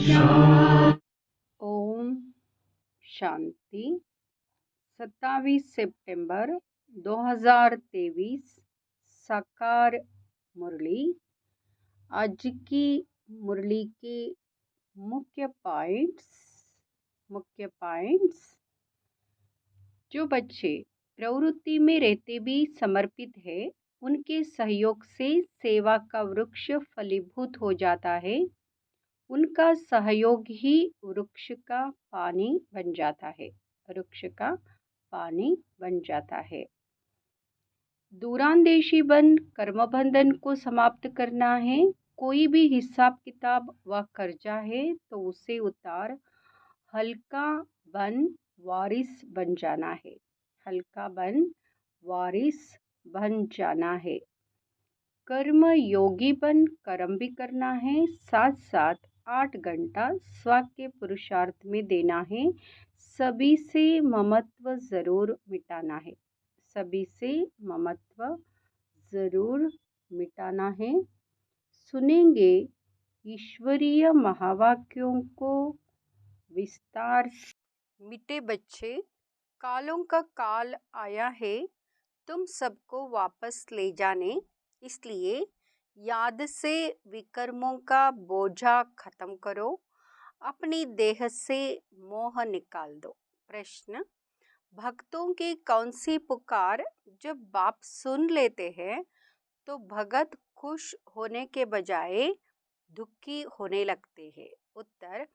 ओम शांति। 27 सितंबर 2023 साकार मुरली। आज की मुरली के मुख्य पॉइंट्स। जो बच्चे प्रवृत्ति में रहते भी समर्पित है, उनके सहयोग से सेवा का वृक्ष फलीभूत हो जाता है। उनका सहयोग ही वृक्ष का पानी बन जाता है। दूरांदेशी बन कर्मबंधन को समाप्त करना है। कोई भी हिसाब किताब व कर्जा है तो उसे उतार हल्का बन वारिस बन जाना है। कर्म योगी बन कर्म भी करना है, साथ साथ 8 घंटा स्व के पुरुषार्थ में देना है। सभी से ममत्व जरूर मिटाना है। सुनेंगे ईश्वरीय महावाक्यों को विस्तार से। मिटे बच्चे, कालों का काल आया है तुम सबको वापस ले जाने, इसलिए याद से विकर्मों का बोझा खत्म करो, अपनी देह से मोह निकाल दो। प्रश्न: भक्तों की कौन सी पुकार जब बाप सुन लेते हैं तो भगत खुश होने के बजाय दुखी होने लगते हैं? उत्तर: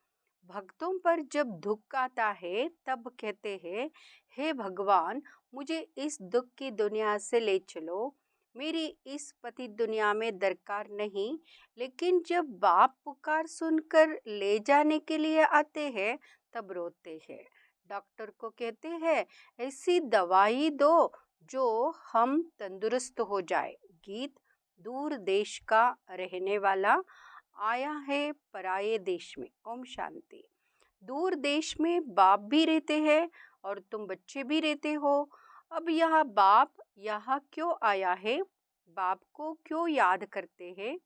भक्तों पर जब दुख आता है तब कहते हैं, हे भगवान, मुझे इस दुख की दुनिया से ले चलो, मेरी इस पतित दुनिया में दरकार नहीं। लेकिन जब बाप पुकार सुनकर ले जाने के लिए आते हैं तब रोते हैं। डॉक्टर को कहते हैं, ऐसी दवाई दो जो हम तंदुरुस्त हो जाए। गीत: दूर देश का रहने वाला आया है पराये देश में। ओम शांति। दूर देश में बाप भी रहते हैं और तुम बच्चे भी रहते हो। अब यह बाप यहाँ क्यों आया है? बाप को क्यों याद करते हैं?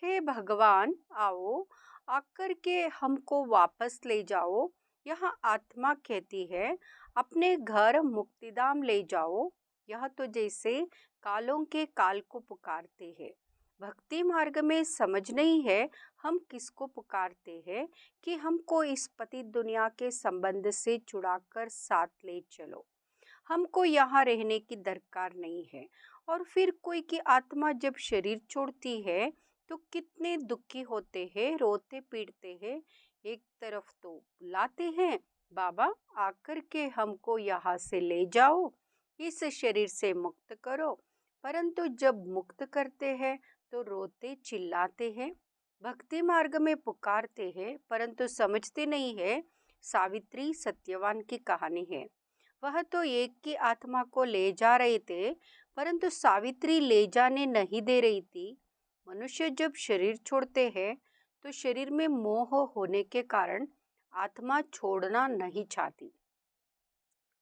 हे भगवान, आओ, आकर के हमको वापस ले जाओ। यहाँ आत्मा कहती है, अपने घर मुक्तिधाम ले जाओ। यह तो जैसे कालों के काल को पुकारते हैं। भक्ति मार्ग में समझ नहीं है हम किसको पुकारते हैं कि हमको इस पतित दुनिया के संबंध से छुड़ाकर साथ ले चलो। हमको यहाँ रहने की दरकार नहीं है। और फिर कोई की आत्मा जब शरीर छोड़ती है तो कितने दुखी होते हैं, रोते पीटते हैं। एक तरफ तो बुलाते हैं, बाबा आकर के हमको यहाँ से ले जाओ, इस शरीर से मुक्त करो, परंतु जब मुक्त करते हैं तो रोते चिल्लाते हैं। भक्ति मार्ग में पुकारते हैं परंतु समझते नहीं है। सावित्री सत्यवान की कहानी है। वह तो एक की आत्मा को ले जा रहे थे परंतु सावित्री ले जाने नहीं दे रही थी। मनुष्य जब शरीर छोड़ते हैं तो शरीर में मोह होने के कारण आत्मा छोड़ना नहीं चाहती।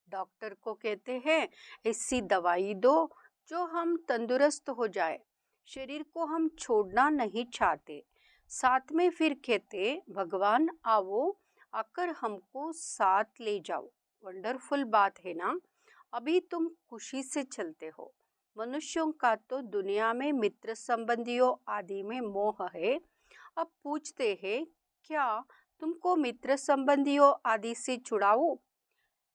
डॉक्टर को कहते हैं, ऐसी दवाई दो जो हम तंदुरुस्त हो जाए। शरीर को हम छोड़ना नहीं चाहते। साथ में फिर कहते, भगवान आओ, आकर हमको साथ ले जाओ। वंडरफुल बात है ना? अभी तुम खुशी से चलते हो। मनुष्यों का तो दुनिया में मित्र संबंधियों आदि में मोह है। अब पूछते हैं, क्या तुमको मित्र संबंधियों आदि से छुड़ाऊं?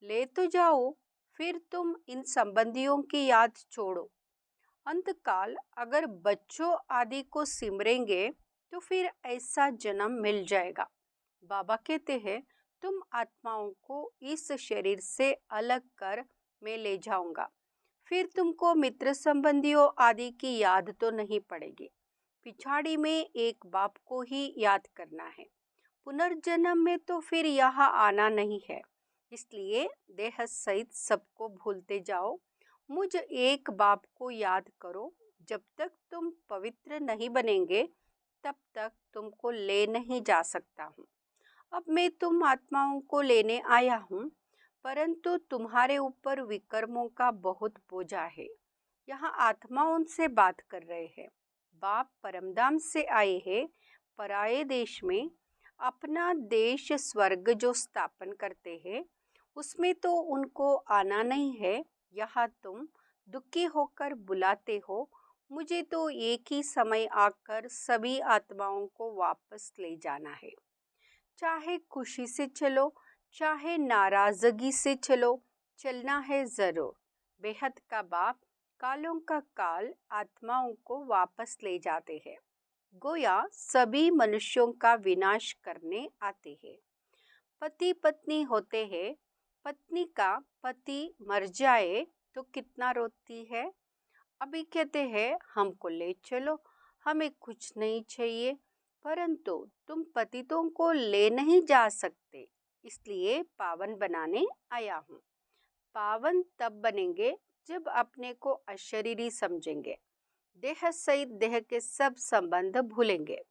ले तो जाओ, फिर तुम इन संबंधियों की याद छोड़ो। अंतकाल अगर बच्चों आदि को सिमरेंगे तो फिर ऐसा जन्म मिल जाएगा। बाबा कहते हैं, तुम आत्माओं को इस शरीर से अलग कर मैं ले जाऊंगा। फिर तुमको मित्र संबंधियों आदि की याद तो नहीं पड़ेगी। पिछाड़ी में एक बाप को ही याद करना है। पुनर्जन्म में तो फिर यहाँ आना नहीं है। इसलिए देह सहित सबको भूलते जाओ। मुझ एक बाप को याद करो। जब तक तुम पवित्र नहीं बनेंगे तब तक तुमको ले नहीं जा सकता हूँ। अब मैं तुम आत्माओं को लेने आया हूँ, परंतु तुम्हारे ऊपर विकर्मों का बहुत बोझा है। यहाँ आत्मा उनसे बात कर रहे हैं। बाप परमधाम से आए हैं पराये देश में। अपना देश स्वर्ग जो स्थापन करते हैं उसमें तो उनको आना नहीं है। यहाँ तुम दुखी होकर बुलाते हो, मुझे तो एक ही समय आकर सभी आत्माओं को वापस ले जाना है। चाहे खुशी से चलो, चाहे नाराजगी से चलो, चलना है जरूर। बेहद का बाप कालों का काल आत्माओं को वापस ले जाते हैं। गोया सभी मनुष्यों का विनाश करने आते हैं। पति पत्नी होते हैं, पत्नी का पति मर जाए तो कितना रोती है। अभी कहते हैं हमको ले चलो, हमें कुछ नहीं चाहिए, परंतु तुम पतितों को ले नहीं जा सकते, इसलिए पावन बनाने आया हूँ। पावन तब बनेंगे जब अपने को अशरीरी समझेंगे, देह सहित देह के सब संबंध भूलेंगे,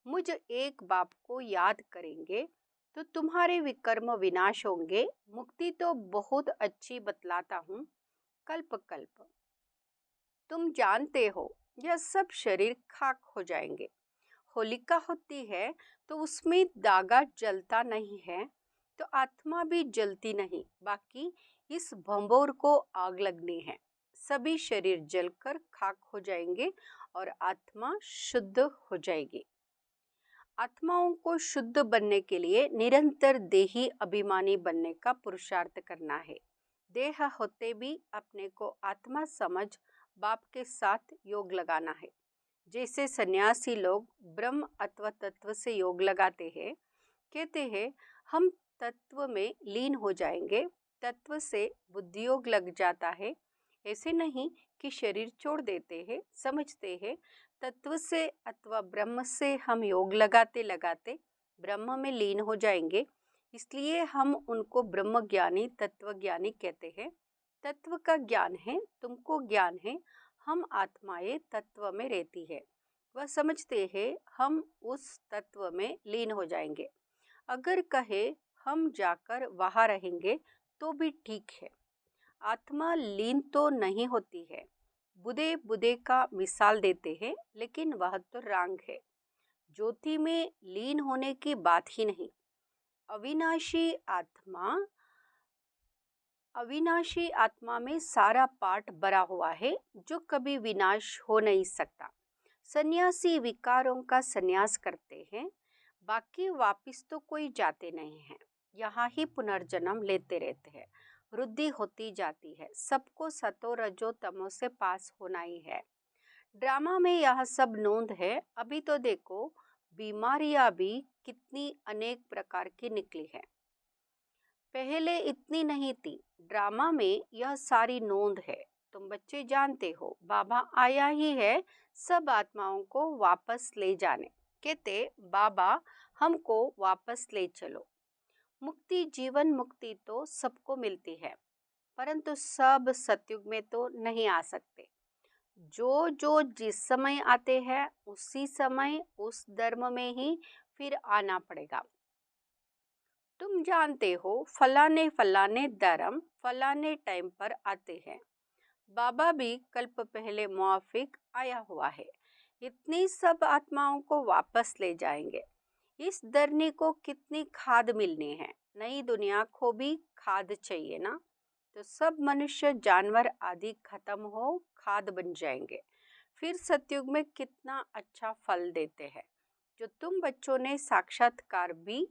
मुझ एक बाप को याद करेंगे तो तुम्हारे विकर्म विनाश होंगे। मुक्ति तो बहुत अच्छी बतलाता हूँ, कल्प कल्प। तुम जानते हो यह सब शरीर खाक हो जाएंगे। होलिका होती है तो उसमें धागा जलता नहीं है, तो आत्मा भी जलती नहीं, बाकी इस भंबोर को आग लगनी है। सभी शरीर जलकर खाक हो जाएंगे और आत्मा शुद्ध हो जाएगी। आत्माओं को शुद्ध बनने के लिए निरंतर देही अभिमानी बनने का पुरुषार्थ करना है। देह होते भी अपने को आत्मा समझ बाप के साथ योग लगाना है। जैसे सन्यासी लोग ब्रह्म अथवा तत्व से योग लगाते हैं, कहते हैं हम तत्व में लीन हो जाएंगे, तत्व से बुद्धि योग लग जाता है। ऐसे नहीं कि शरीर छोड़ देते हैं, समझते हैं तत्व से अथवा ब्रह्म से हम योग लगाते लगाते ब्रह्म में लीन हो जाएंगे, इसलिए हम उनको ब्रह्म ज्ञानी तत्व ज्ञानी कहते हैं। तत्व का ज्ञान है, तुमको ज्ञान है, हम आत्माएं तत्व में रहती है, वह समझते हैं हम उस तत्व में लीन हो जाएंगे। अगर कहे हम जाकर वहाँ रहेंगे तो भी ठीक है। आत्मा लीन तो नहीं होती है। बुधे बुधे का मिसाल देते हैं, लेकिन वह तो रांग है। ज्योति में लीन होने की बात ही नहीं। अविनाशी आत्मा में सारा पाठ भरा हुआ है जो कभी विनाश हो नहीं सकता। सन्यासी विकारों का सन्यास करते हैं, बाकी वापिस तो कोई जाते नहीं हैं, यहाँ ही पुनर्जन्म लेते रहते हैं। वृद्धि होती जाती है, सबको सतो रजो तमो से पास होना ही है। ड्रामा में यह सब नोंद है। अभी तो देखो बीमारियां भी कितनी अनेक प्रकार की निकली है, पहले इतनी नहीं थी। ड्रामा में यह सारी नोंद है। तुम बच्चे जानते हो बाबा आया ही है सब आत्माओं को वापस ले जाने। कहते बाबा हमको वापस ले चलो। मुक्ति जीवन मुक्ति तो सबको मिलती है, परंतु सब सतयुग में तो नहीं आ सकते। जो जो जिस समय आते हैं उसी समय उस धर्म में ही फिर आना पड़ेगा। तुम जानते हो फलाने फलाने धर्म फलाने टाइम पर आते हैं। बाबा भी कल्प पहले मुआफिक आया हुआ है, इतनी सब आत्माओं को वापस ले जाएंगे। इस धरनी को कितनी खाद मिलनी है, नई दुनिया को भी खाद चाहिए ना, तो सब मनुष्य जानवर आदि खत्म हो खाद बन जाएंगे। फिर सतयुग में कितना अच्छा फल देते हैं, जो तुम बच्चों ने साक्षात्कार भी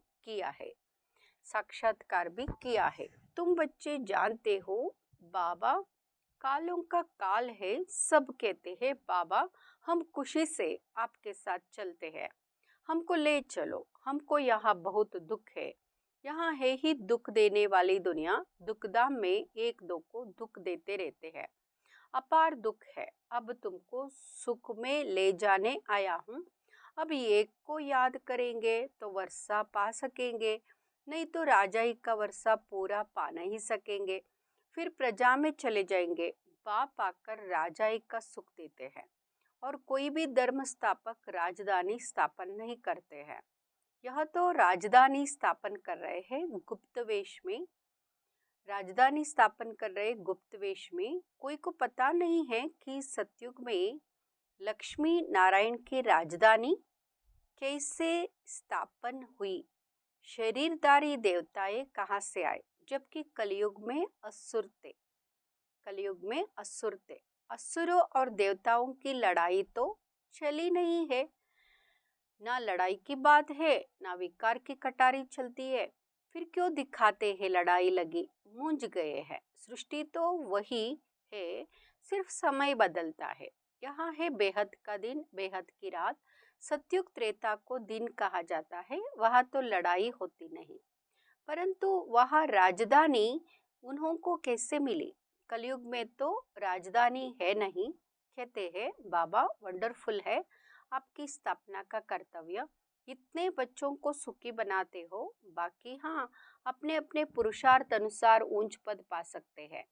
किया है। तुम बच्चे जानते हो बाबा कालों का काल है। सब कहते हैं बाबा हम खुशी से आपके साथ चलते हैं, हमको ले चलो, हमको यहाँ बहुत दुख है। यहाँ है ही दुख देने वाली दुनिया, दुखधाम में एक दो को दुख देते रहते हैं, अपार दुख है। अब तुमको सुख में ले जाने आया हूँ। अब एक को याद करेंगे तो वर्षा पा सकेंगे, नहीं तो राजाई का वर्षा पूरा पा नहीं सकेंगे। फिर प्रजा में चले जाएंगे, बाप आकर राजाई का सुख देते हैं। और कोई भी धर्म स्थापक राजधानी स्थापन नहीं करते हैं। यह तो राजधानी स्थापन कर रहे हैं गुप्त वेश में, राजधानी स्थापन कर रहे गुप्त वेश में। कोई को पता नहीं है कि सतयुग में लक्ष्मी नारायण की राजधानी कैसे स्थापन हुई, शरीरधारी देवताएं कहाँ से आए, जबकि कलयुग में असुर थे। असुरों और देवताओं की लड़ाई तो चली नहीं है, ना लड़ाई की बात है, ना विकार की कटारी चलती है। फिर क्यों दिखाते हैं लड़ाई लगी, मूंझ गए हैं। सृष्टि तो वही है, सिर्फ समय बदलता है। यहाँ है बेहद का दिन, बेहद की रात। सतयुग त्रेता को दिन कहा जाता है, वहाँ तो लड़ाई होती नहीं। परंतु वहाँ राजधानी उन्हों को कैसे मिली? कलयुग में तो राजधानी है नहीं। कहते हैं बाबा वंडरफुल है आपकी स्थापना का कर्तव्य, इतने बच्चों को सुखी बनाते हो। बाकी हाँ, अपने अपने पुरुषार्थ अनुसार ऊंच पद पा सकते हैं।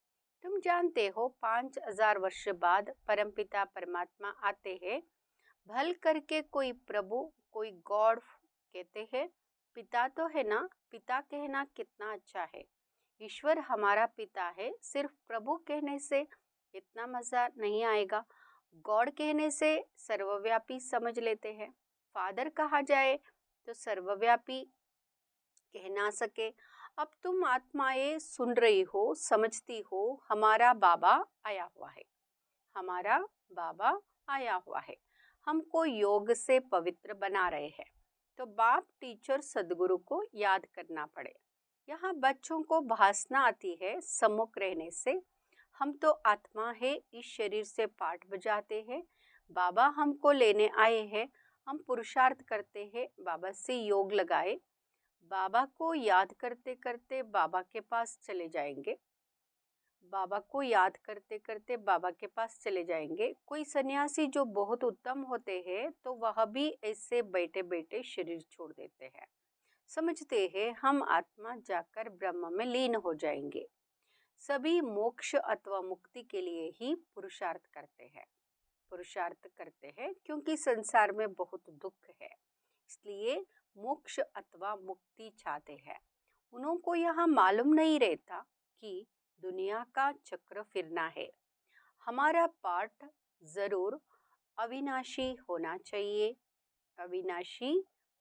तुम जानते हो 5000 वर्ष बाद परमपिता परमात्मा आते हैं। भल करके कोई प्रभु, कोई गॉड कहते हैं। पिता तो है ना, पिता कहना कितना अच्छा है। ईश्वर हमारा पिता है, सिर्फ प्रभु कहने से इतना मजा नहीं आएगा। गॉड कहने से सर्वव्यापी समझ लेते हैं। फादर कहा जाए तो सर्वव्यापी कह ना सके। अब तुम आत्माएं सुन रही हो, समझती हो, हमारा बाबा आया हुआ है, हमारा बाबा आया हुआ है, हमको योग से पवित्र बना रहे हैं। तो बाप, टीचर, सदगुरु को याद करना पड़े। यहाँ बच्चों को भासना आती है सम्मुख रहने से। हम तो आत्मा है, इस शरीर से पाठ बजाते हैं। बाबा हमको लेने आए हैं, हम पुरुषार्थ करते हैं, बाबा से योग लगाए। बाबा को याद करते करते बाबा के पास चले जाएंगे। बाबा को याद करते करते बाबा के पास चले जाएंगे। कोई सन्यासी जो बहुत उत्तम होते हैं तो वह भी ऐसे बैठे बैठे शरीर छोड़ देते हैं। समझते हैं हम आत्मा जाकर ब्रह्म में लीन हो जाएंगे। सभी मोक्ष अथवा मुक्ति के लिए ही पुरुषार्थ करते हैं क्योंकि संसार में बहुत दुख है, इसलिए मोक्ष अथवा मुक्ति चाहते हैं। उनको यहाँ मालूम नहीं रहता कि दुनिया का चक्र फिरना है। हमारा पाठ जरूर अविनाशी होना चाहिए, अविनाशी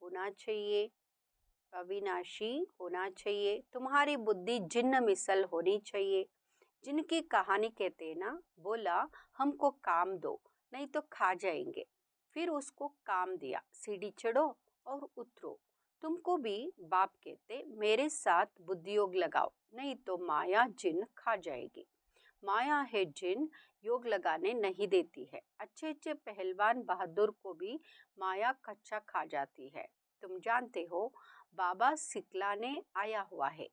होना चाहिए, अविनाशी होना चाहिए। तुम्हारी बुद्धि जिन्न मिसल होनी चाहिए। जिनकी कहानी कहते हैं ना, बोला हमको काम दो नहीं तो खा जाएंगे, फिर उसको काम दिया, सीढ़ी चढ़ो और उतरो। तुमको भी बाप कहते मेरे साथ बुद्धि योग लगाओ, नहीं तो माया जिन खा जाएगी। माया है जिन, योग लगाने नहीं देती है। अच्छे अच्छे पहलवान बहादुर को भी माया कच्चा खा जाती है। तुम जानते हो बाबा सिखलाने आया हुआ है।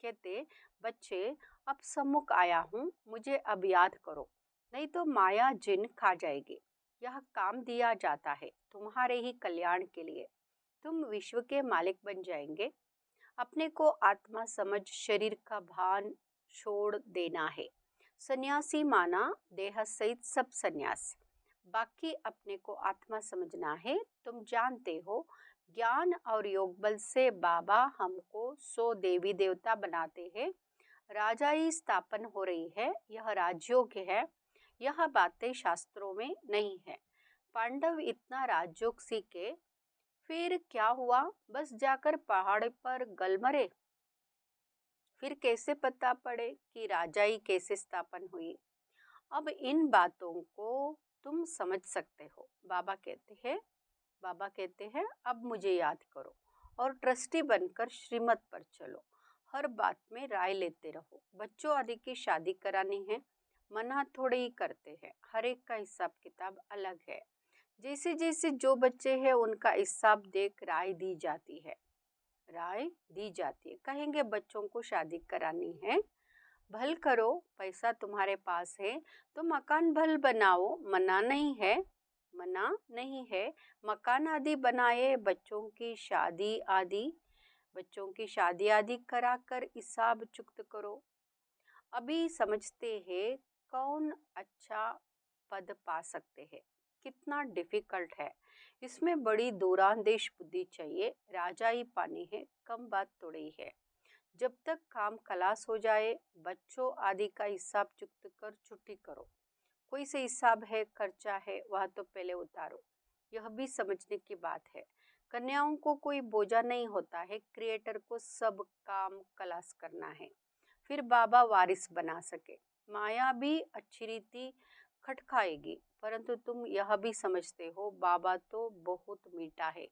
कहते बच्चे अब सम्मुख आया हूँ, मुझे अब याद करो, नहीं तो माया जिन खा जाएगी। यह काम दिया जाता है तुम्हारे ही कल्याण के लिए। तुम विश्व के मालिक बन जाएंगे। अपने को आत्मा समझ शरीर का भान छोड़ देना है। सन्यासी माना देह सहित सब सन्यास। बाकी अपने को आत्मा समझना है। तुम जानते हो ज्ञान और योग बल से बाबा हमको 100 देवी देवता बनाते हैं। राजाई स्थापन हो रही है, यह राजयोग है। यह बातें शास्त्रों में नहीं है। पांडव इतना राजयोग सीखे, फिर क्या हुआ? बस जाकर पहाड़ पर गल मरे। फिर कैसे पता पड़े कि राजाई कैसे स्थापन हुई? अब इन बातों को तुम समझ सकते हो। बाबा कहते हैं अब मुझे याद करो और ट्रस्टी बनकर श्रीमत पर चलो। हर बात में राय लेते रहो। बच्चों आदि की शादी करानी है, मना थोड़े ही करते हैं। हर एक का हिसाब किताब अलग है। जैसे जैसे जो बच्चे हैं उनका हिसाब देख राय दी जाती है। कहेंगे बच्चों को शादी करानी है, भल करो, पैसा तुम्हारे पास है तो मकान भल बनाओ, मना नहीं है। मकान आदि बनाए, बच्चों की शादी आदि कराकर हिसाब चुकत करो। अभी समझते हैं कौन अच्छा पद पा सकते हैं। कितना डिफिकल्ट है, इसमें बड़ी दूरांदेश बुद्धि चाहिए। राजा ही पानी है, कम बात थोड़ी है। जब तक काम खलास हो जाए, बच्चों आदि का हिसाब चुकत कर छुट्टी करो। कोई से हिसाब है, खर्चा है, वह तो पहले उतारो। यह भी समझने की बात है। कन्याओं को कोई बोझा नहीं होता है, क्रिएटर को सब काम खलास करना है, फिर बाबा वारिस बना सके। माया भी अच्छी रीति खटखाएगी, परंतु तुम यह भी समझते हो बाबा तो बहुत मीठा है,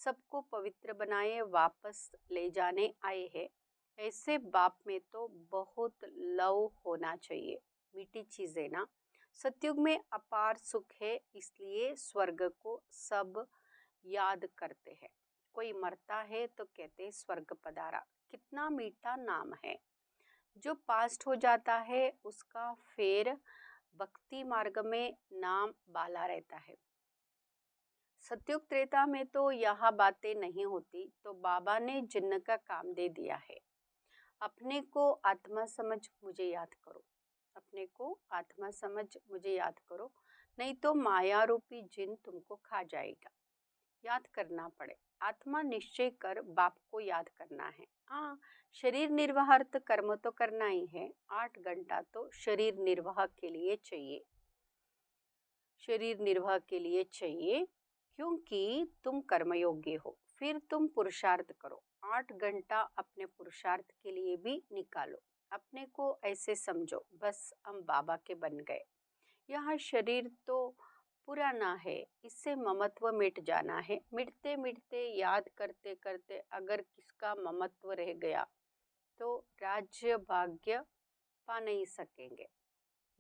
सबको पवित्र बनाए वापस ले जाने आए हैं। ऐसे बाप में तो बहुत लव होना चाहिए। मीठी चीजें ना। सतयुग में अपार सुख है, इसलिए स्वर्ग को सब याद करते हैं। कोई मरता है तो कहते स्वर्ग पधारा, कितना मीठा नाम है। जो पास्ट हो जाता है उसका फिर भक्ति मार्ग में नाम बाला रहता है। सतयुग त्रेता में तो यह बातें नहीं होती, तो बाबा ने जिन्न का काम दे दिया है। अपने को आत्मा समझ मुझे याद करो, अपने को आत्मा समझ मुझे याद करो, नहीं तो माया रूपी जिन तुमको खा जाएगा। याद करना पड़े, आत्मा निश्चय कर बाप को याद करना है। हाँ, शरीर निर्वाहार्थ कर्म तो करना ही है। 8 घंटा तो शरीर निर्वाह के लिए चाहिए, शरीर निर्वाह के लिए चाहिए, क्योंकि तुम कर्मयोग्य हो। फिर तुम पुरुषार्थ करो, 8 घंटा अपने पुरुषार्थ के लिए भी निकालो। अपने को ऐसे समझो बस हम बाबा के बन गए। यह शरीर तो पुराना है, इससे ममत्व मिट जाना है। मिटते मिटते याद करते करते अगर किसका ममत्व रह गया तो राज्य भाग्य पा नहीं सकेंगे।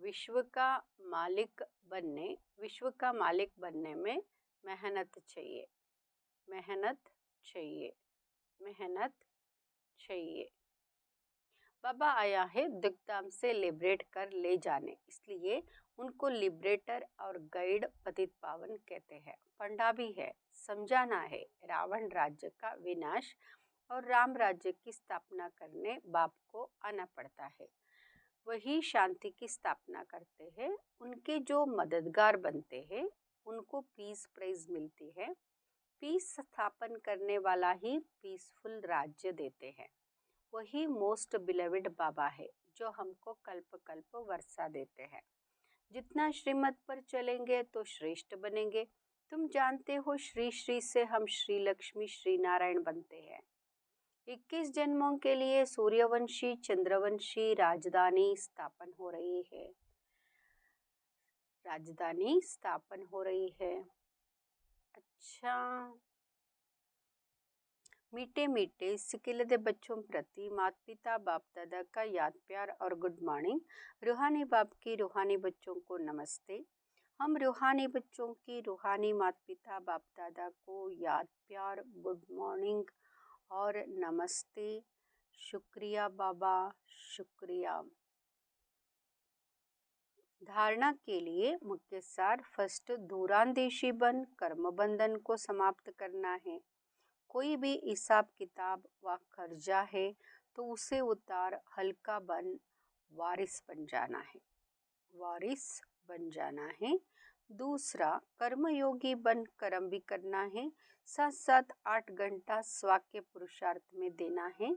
विश्व का मालिक बनने में मेहनत चाहिए, मेहनत चाहिए, मेहनत चाहिए। बाबा आया है दुखधाम से लिबरेट कर ले जाने, इसलिए उनको लिबरेटर और गाइड पतित पावन कहते हैं। पंडा भी है, समझाना है रावण राज्य का विनाश और राम राज्य की स्थापना करने बाप को आना पड़ता है। वही शांति की स्थापना करते हैं। उनके जो मददगार बनते हैं उनको पीस प्राइज मिलती है। पीस स्थापन करने वाला ही पीसफुल राज्य देते हैं। वही मोस्ट बिलेविड बाबा है जो हमको कल्प कल्प वर्षा देते हैं। जितना श्रीमत पर चलेंगे तो श्रेष्ठ बनेंगे। तुम जानते हो श्री श्री से हम श्री लक्ष्मी श्री नारायण बनते हैं। 21 जन्मों के लिए सूर्यवंशी चंद्रवंशी राजधानी स्थापन हो रही है, राजधानी स्थापन हो रही है। अच्छा, मीठे मीठे सिकिलदे बच्चों प्रति माता पिता बाप दादा का याद प्यार और गुड मॉर्निंग। रूहानी बाप की रूहानी बच्चों को नमस्ते। हम रूहानी बच्चों की रूहानी माता पिता बाप दादा को याद प्यार गुड मॉर्निंग और नमस्ते। शुक्रिया बाबा, शुक्रिया। धारणा के लिए मुख्य सार, फर्स्ट दूरांदेशी बन कर्म बंधन को समाप्त करना है। कोई भी हिसाब किताब व कर्जा है तो उसे उतार हल्का बन वारिस बन जाना है, वारिस बन जाना है। दूसरा, कर्मयोगी बन कर्म भी करना है, साथ साथ 8 घंटा स्वाक्य पुरुषार्थ में देना है।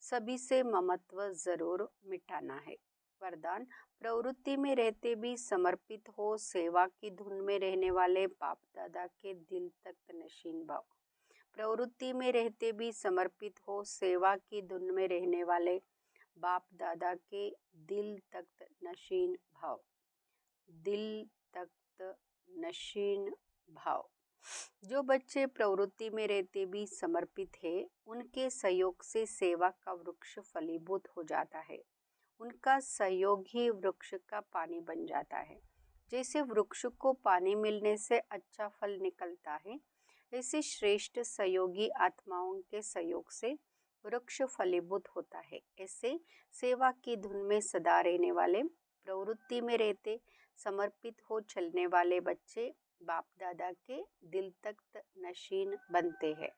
सभी से ममत्व जरूर मिटाना है। वरदान, प्रवृत्ति में रहते भी समर्पित हो, सेवा की धुन में रहने वाले बाप दादा के दिल तक नशीन भाव। प्रवृत्ति में रहते भी समर्पित हो, सेवा की धुन में रहने वाले बाप दादा के दिल तक नशीन भाव, दिल तक नशीन भाव। जो बच्चे प्रवृत्ति में रहते भी समर्पित है, उनके सहयोग से सेवा का वृक्ष फलीभूत हो जाता है। उनका सहयोग ही वृक्ष का पानी बन जाता है। जैसे वृक्ष को पानी मिलने से अच्छा फल निकलता है, ऐसे श्रेष्ठ सहयोगी आत्माओं के सहयोग से वृक्ष फलीभूत होता है। ऐसे सेवा की धुन में सदा रहने वाले, प्रवृत्ति में रहते समर्पित हो चलने वाले बच्चे बाप दादा के दिल तक नशीन बनते हैं,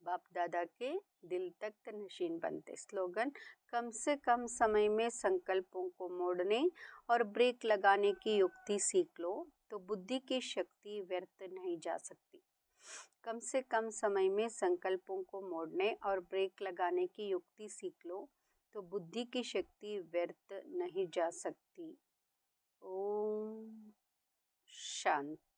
बाप दादा के दिल तक नशीन बनते। स्लोगन, कम से कम समय में संकल्पों को मोड़ने और ब्रेक लगाने की युक्ति सीख लो तो बुद्धि की शक्ति व्यर्थ नहीं जा सकती। कम से कम समय में संकल्पों को मोड़ने और ब्रेक लगाने की युक्ति सीख लो तो बुद्धि की शक्ति व्यर्थ नहीं जा सकती। ओम शांति।